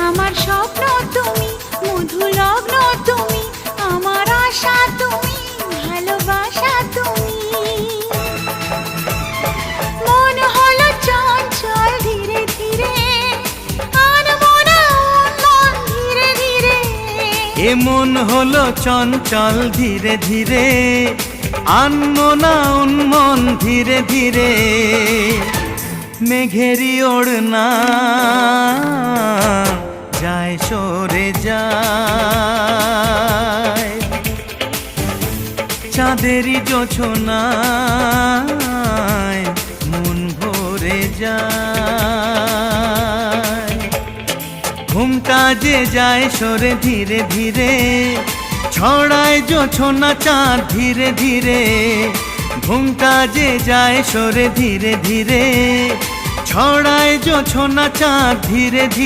আমার স্বপ্ন তুমি, মধু লগ্ন তুমি, আমার আশা তুমি, ভালোবাসা তুমি। মন হলো চঞ্চল ধীরে ধীরে, আনমনা উন্মন ধীরে ধীরে। এ মন হলো চঞ্চল ধীরে ধীরে, আনমনা উন্মন ধীরে ধীরে। মেঘেরি ওড়না যায় সরে যায়, চাঁদেরই জোছনায় মন ভরে যায়। ঘুমটা যে যায় সরে ধীরে ধীরে, ছড়ায় জোছনা চাঁদ ধীরে ধীরে। ঘুমটা যে যায় সরে ধীরে ধীরে, ছড়ায় জোছনা চাঁদ ধীরে ধীরে।